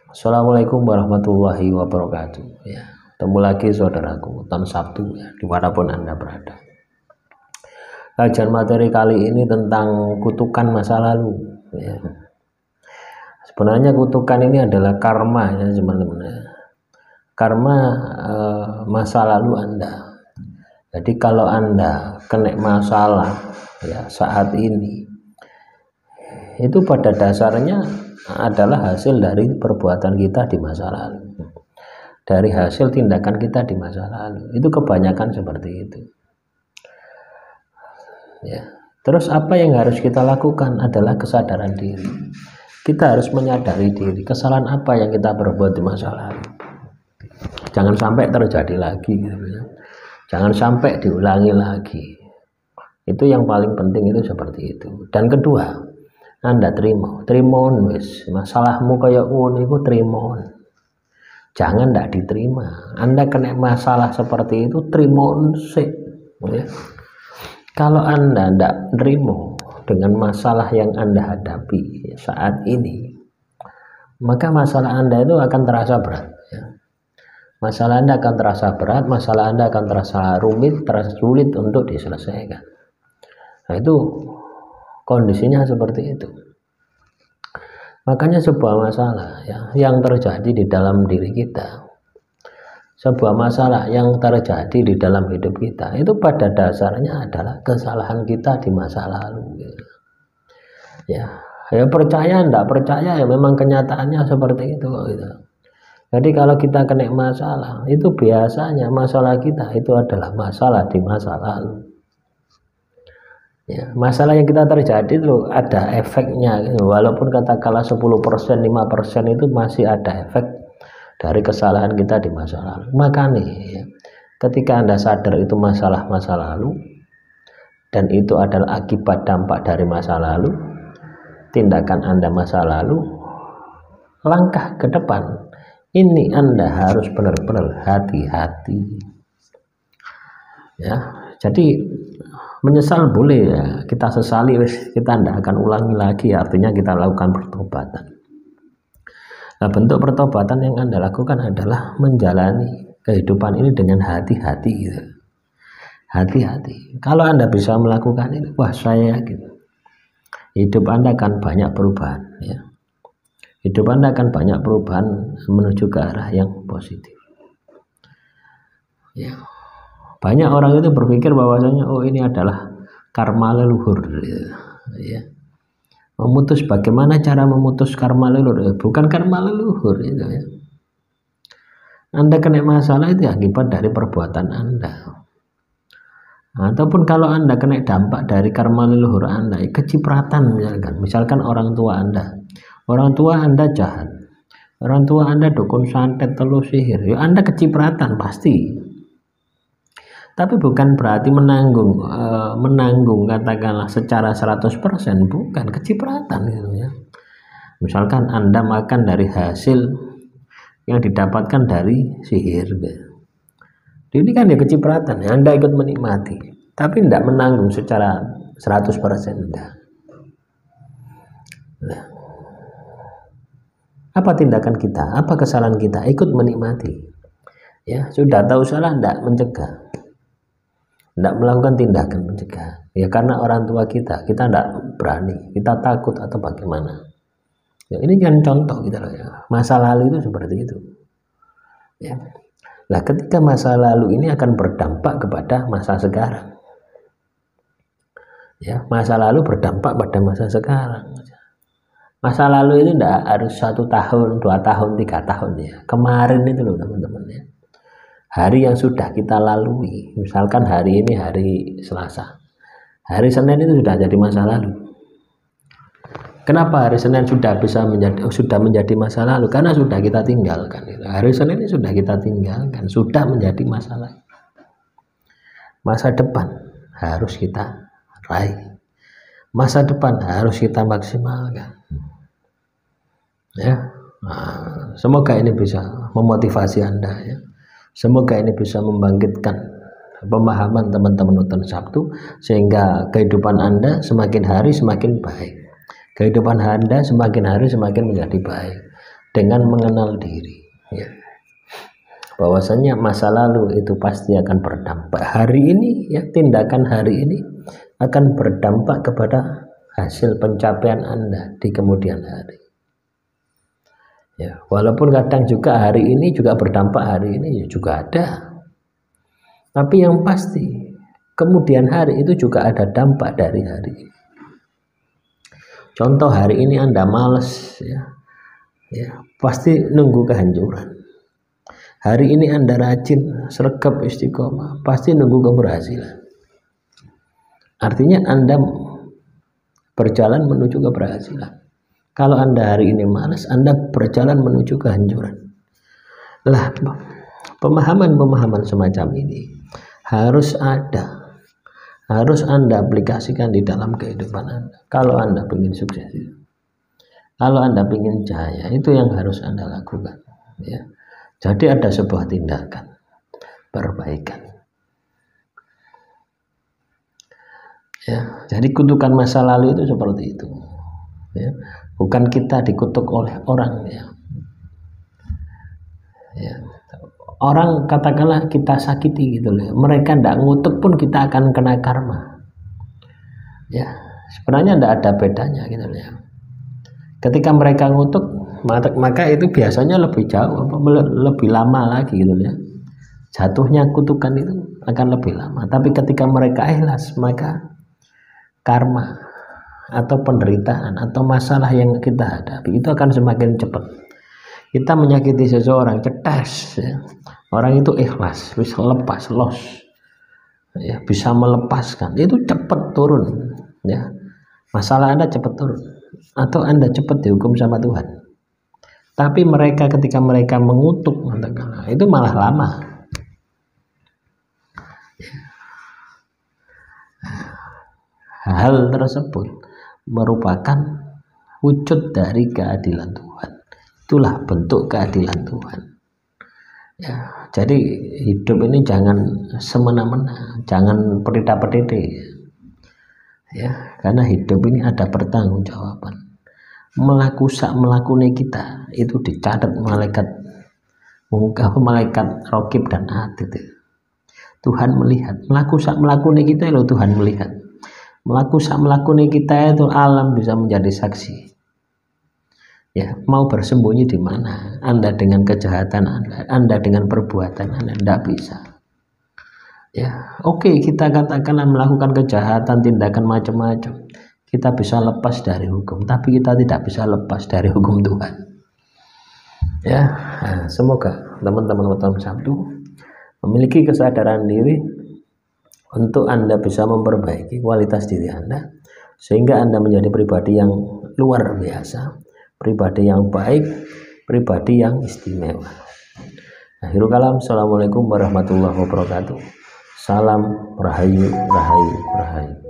Assalamualaikum warahmatullahi wabarakatuh. Ya, ketemu lagi saudaraku, tahun Sabtu ya, dimanapun Anda berada. Kajian materi kali ini tentang kutukan masa lalu. Ya. Sebenarnya kutukan ini adalah karma ya teman-teman. Ya. Karma masa lalu Anda. Jadi kalau Anda kena masalah ya saat ini, itu pada dasarnya adalah hasil dari perbuatan kita di masa lalu, dari hasil tindakan kita di masa lalu. Itu kebanyakan seperti itu ya. Terus apa yang harus kita lakukan adalah kesadaran diri. Kita harus menyadari diri kesalahan apa yang kita perbuat di masa lalu, jangan sampai terjadi lagi gitu ya. Jangan sampai diulangi lagi. Itu yang paling penting, itu seperti itu. Dan kedua, Anda terima wis masalahmu kayak ngono iku terima. Jangan ndak diterima. Anda kena masalah seperti itu, terima sih ya. Kalau Anda ndak terima dengan masalah yang Anda hadapi saat ini, maka masalah Anda itu akan terasa berat ya. Masalah Anda akan terasa berat, masalah Anda akan terasa rumit, terasa sulit untuk diselesaikan. Nah, itu kondisinya seperti itu. Makanya sebuah masalah ya, yang terjadi di dalam diri kita, sebuah masalah yang terjadi di dalam hidup kita, itu pada dasarnya adalah kesalahan kita di masa lalu. Ya, percaya enggak percaya ya memang kenyataannya seperti itu gitu. Jadi kalau kita kena masalah, itu biasanya masalah kita itu adalah masalah di masa lalu. Ya, masalah yang kita terjadi itu ada efeknya gitu. Walaupun katakanlah 10%, 5% itu masih ada efek dari kesalahan kita di masa lalu. Makanya ya, ketika Anda sadar itu masalah masa lalu dan itu adalah akibat dampak dari masa lalu, tindakan Anda masa lalu, langkah ke depan ini Anda harus benar-benar hati-hati ya. Jadi menyesal boleh ya, kita sesali kita tidak akan ulangi lagi, artinya kita lakukan pertobatan. Nah, bentuk pertobatan yang Anda lakukan adalah menjalani kehidupan ini dengan hati-hati gitu. Hati-hati. Kalau Anda bisa melakukan ini, wah saya yakin hidup Anda akan banyak perubahan ya. Hidup Anda akan banyak perubahan menuju ke arah yang positif ya. Banyak orang itu berpikir bahwasanya oh ini adalah karma leluhur ya. Memutus, bagaimana cara memutus karma leluhur? Bukan karma leluhur itu ya. Anda kena masalah itu akibat dari perbuatan Anda. Ataupun kalau Anda kena dampak dari karma leluhur Anda, kecipratan misalkan orang tua Anda jahat, orang tua Anda dukun santet, telur sihir, ya Anda kecipratan pasti. Tapi bukan berarti menanggung katakanlah secara 100%, bukan, kecipratan gitu ya. Misalkan Anda makan dari hasil yang didapatkan dari sihir gitu. Ini kan ya kecipratan ya, Anda ikut menikmati, tapi tidak menanggung secara 100% enggak. Nah, apa tindakan kita, apa kesalahan kita? Ikut menikmati ya. Sudah tahu salah, tidak mencegah, tidak melakukan tindakan mencegah ya, karena orang tua kita tidak berani, kita takut atau bagaimana ya. Ini kan contoh gitu loh ya. Masa lalu itu seperti itu ya. Nah, ketika masa lalu ini akan berdampak kepada masa sekarang ya. Masa lalu berdampak pada masa sekarang. Masa lalu itu tidak harus 1 tahun, 2 tahun, 3 tahun ya. Kemarin itu loh teman-teman ya, hari yang sudah kita lalui. Misalkan hari ini hari Selasa, hari Senin itu sudah jadi masa lalu. Kenapa hari Senin sudah menjadi masa lalu? Karena sudah kita tinggalkan. Hari Senin ini sudah kita tinggalkan, sudah menjadi masalah. Masa depan harus kita raih. Masa depan harus kita maksimalkan ya. Nah, semoga ini bisa memotivasi Anda ya. Semoga ini bisa membangkitkan pemahaman teman-teman nonton Sabtu, sehingga kehidupan Anda semakin hari semakin baik, kehidupan Anda semakin hari semakin menjadi baik. dengan mengenal diri, ya. Bahwasanya masa lalu itu pasti akan berdampak. Hari ini, ya, tindakan hari ini akan berdampak kepada hasil pencapaian Anda di kemudian hari. Ya, walaupun kadang juga hari ini juga berdampak, hari ini ya juga ada. Tapi yang pasti kemudian hari itu juga ada dampak dari hari ini. Contoh hari ini Anda malas, ya, pasti nunggu kehancuran. Hari ini Anda rajin, sregep, istiqomah, pasti nunggu keberhasilan. Artinya Anda berjalan menuju keberhasilan. Kalau Anda hari ini malas, Anda berjalan menuju kehancuran. Lah, pemahaman-pemahaman semacam ini harus ada, harus Anda aplikasikan di dalam kehidupan Anda. Kalau Anda ingin sukses, kalau Anda ingin jaya, itu yang harus Anda lakukan, ya. Jadi ada sebuah tindakan perbaikan, ya. Jadi kutukan masa lalu itu seperti itu, ya. Bukan kita dikutuk oleh orang, ya. Orang katakanlah kita sakiti gitu loh, mereka tidak ngutuk pun kita akan kena karma, ya. Sebenarnya tidak ada bedanya gitu loh, ya. Ketika mereka ngutuk, maka itu biasanya lebih jauh, lebih lama lagi gitu loh, ya. Jatuhnya kutukan itu akan lebih lama. Tapi ketika mereka ikhlas, maka karma atau penderitaan atau masalah yang kita hadapi itu akan semakin cepat. Kita menyakiti seseorang, cetas, ya. Orang itu ikhlas, bisa lepas, los, ya, bisa melepaskan, itu cepat turun, ya. Masalah Anda cepat turun, atau Anda cepat dihukum sama Tuhan. Tapi mereka ketika mereka mengutuk, itu malah lama. Hal tersebut merupakan wujud dari keadilan Tuhan. Itulah bentuk keadilan Tuhan, ya. Jadi hidup ini jangan semena-mena, jangan pedita-pedite, ya. Karena hidup ini ada pertanggungjawaban. Melakune kita itu dicatat malaikat Raqib dan Atid. Tuhan melihat melakune kita, loh, Tuhan melihat melakune kita itu, alam bisa menjadi saksi. Ya, mau bersembunyi di mana Anda dengan kejahatan Anda dengan perbuatan Anda, tidak bisa. Ya, oke, kita katakanlah melakukan kejahatan, tindakan macam-macam, kita bisa lepas dari hukum, tapi kita tidak bisa lepas dari hukum Tuhan. Ya, nah, semoga teman-teman Sabtu memiliki kesadaran diri untuk Anda bisa memperbaiki kualitas diri Anda, sehingga Anda menjadi pribadi yang luar biasa, pribadi yang baik, pribadi yang istimewa. Akhirul kalam, assalamualaikum warahmatullahi wabarakatuh. Salam rahayu, rahayu, rahayu.